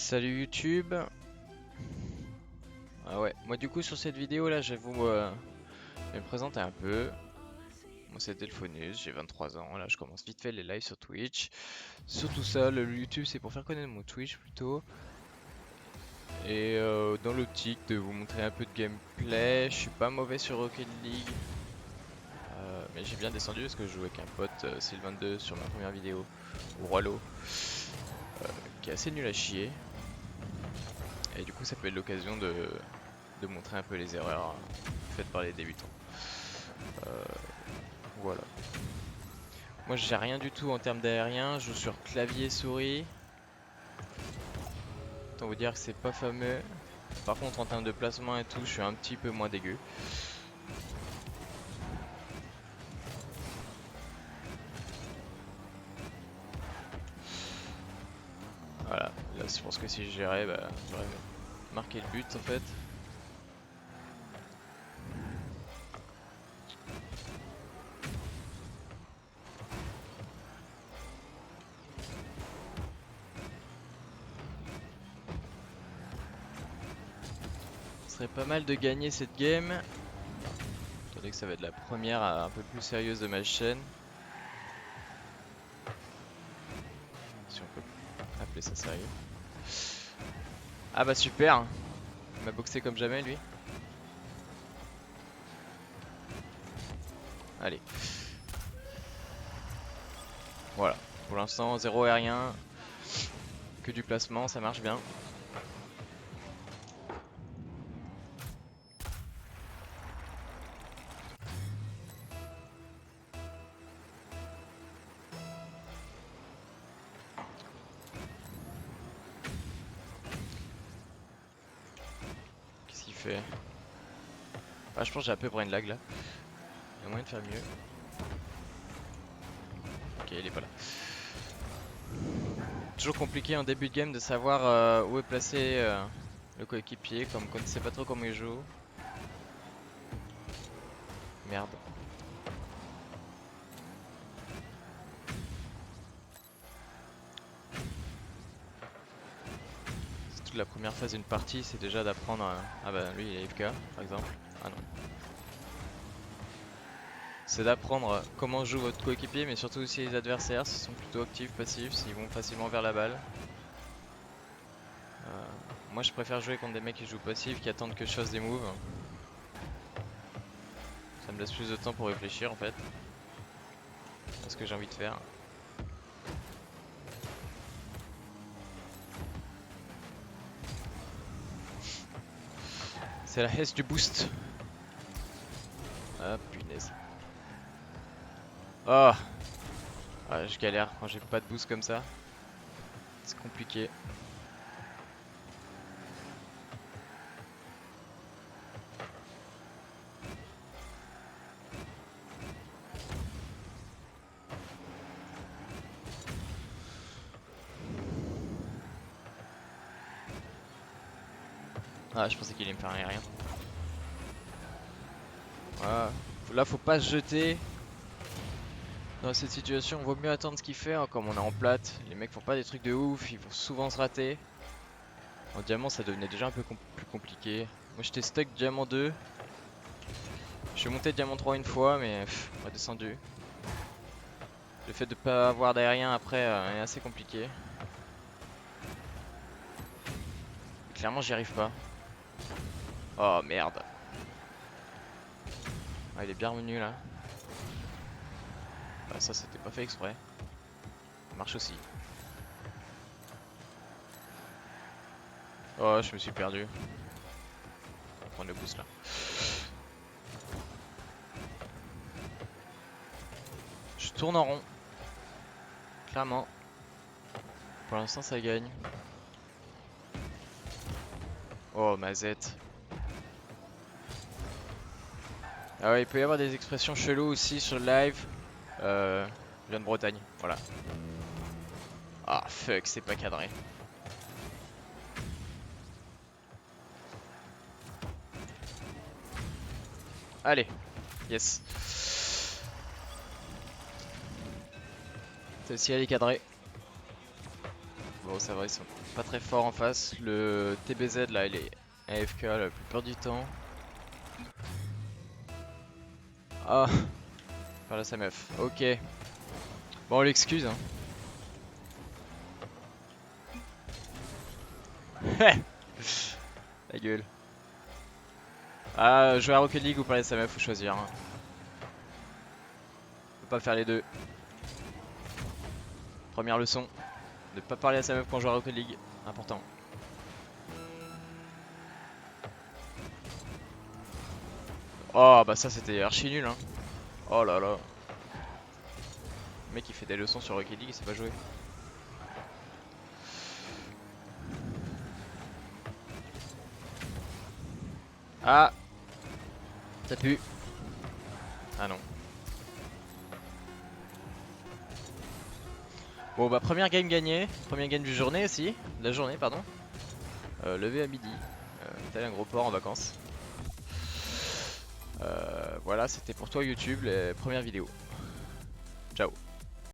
Salut YouTube. Ah ouais, moi du coup sur cette vidéo là je vais vous me présenter un peu. Moi c'est Delphonus, j'ai 23 ans, là je commence vite fait les lives sur Twitch. Surtout ça, le YouTube c'est pour faire connaître mon Twitch plutôt. Et dans l'optique de vous montrer un peu de gameplay, je suis pas mauvais sur Rocket League. Mais j'ai bien descendu parce que je jouais avec un pote Sylvain2 sur ma première vidéo, au Roi qui est assez nul à chier. Et du coup ça peut être l'occasion de montrer un peu les erreurs faites par les débutants. Voilà. Moi j'ai rien du tout en termes d'aérien, je joue sur clavier souris. Autant vous dire que c'est pas fameux. Par contre en termes de placement et tout, je suis un petit peu moins dégueu. Voilà, là je pense que si je gérais, j'aurais marqué le but en fait. Ce serait pas mal de gagner cette game. Attendez que ça va être la première un peu plus sérieuse de ma chaîne. Si on peut appeler ça sérieux. Ah bah super, il m'a boxé comme jamais lui. Allez. Voilà, pour l'instant 0 aérien, que du placement, ça marche bien. Qu'est-ce qu'il fait? Ah, je pense que j'ai à peu près une lag là. Il y a moyen de faire mieux. Ok, il est pas là. Toujours compliqué en début de game de savoir où est placé le coéquipier, comme on ne sait pas trop comment il joue. Merde. C'est toute la première phase d'une partie, c'est déjà d'apprendre Ah bah lui il est AFK par exemple. Ah non. C'est d'apprendre comment joue votre coéquipier, mais surtout aussi les adversaires, s'ils sont plutôt actifs, passifs, s'ils vont facilement vers la balle. Moi je préfère jouer contre des mecs qui jouent passifs, qui attendent que je fasse des moves. Ça me laisse plus de temps pour réfléchir en fait à ce que j'ai envie de faire. C'est la hesse du boost. Ah punaise. Oh, ah, je galère quand j'ai pas de boost comme ça. C'est compliqué. Ah, je pensais qu'il allait me faire un aérien. Voilà. Là, faut pas se jeter. Dans cette situation, vaut mieux attendre ce qu'il fait, hein, comme on est en plate. Les mecs font pas des trucs de ouf, ils vont souvent se rater. En diamant, ça devenait déjà un peu plus compliqué. Moi, j'étais stuck diamant 2. Je suis monté diamant 3 une fois, mais redescendu. Le fait de pas avoir d'aérien après est assez compliqué. Clairement, j'y arrive pas. Oh merde. Ah, il est bien revenu là. Bah, ça, c'était pas fait exprès. Ça marche aussi. Oh, je me suis perdu. On va prendre le boost là. Je tourne en rond. Clairement. Pour l'instant, ça gagne. Oh, Mazette. Ah ouais, il peut y avoir des expressions cheloues aussi sur le live. Lyon de Bretagne, voilà. Ah fuck, c'est pas cadré. Allez, yes. Celle-ci elle est cadrée. Bon, ça va, ils sont pas très forts en face. Le TBZ là, il est AFK la plupart du temps. Ah, par là sa meuf. Ok. Bon, on l'excuse, hein. La gueule. Ah, jouer à Rocket League ou parler de sa meuf, faut choisir, hein. On peut pas faire les deux. Première leçon, ne pas parler à sa meuf quand on joue à Rocket League. Important. Oh, bah ça c'était archi nul, hein. Oh là là. Le mec il fait des leçons sur Rocket League, il sait pas jouer. Ah, ça pue. Ah non. Bon bah première game gagnée, première game du journée aussi, de la journée pardon. Levé à midi, tel un gros porc en vacances. Voilà, c'était pour toi YouTube, les premières vidéos. Ciao.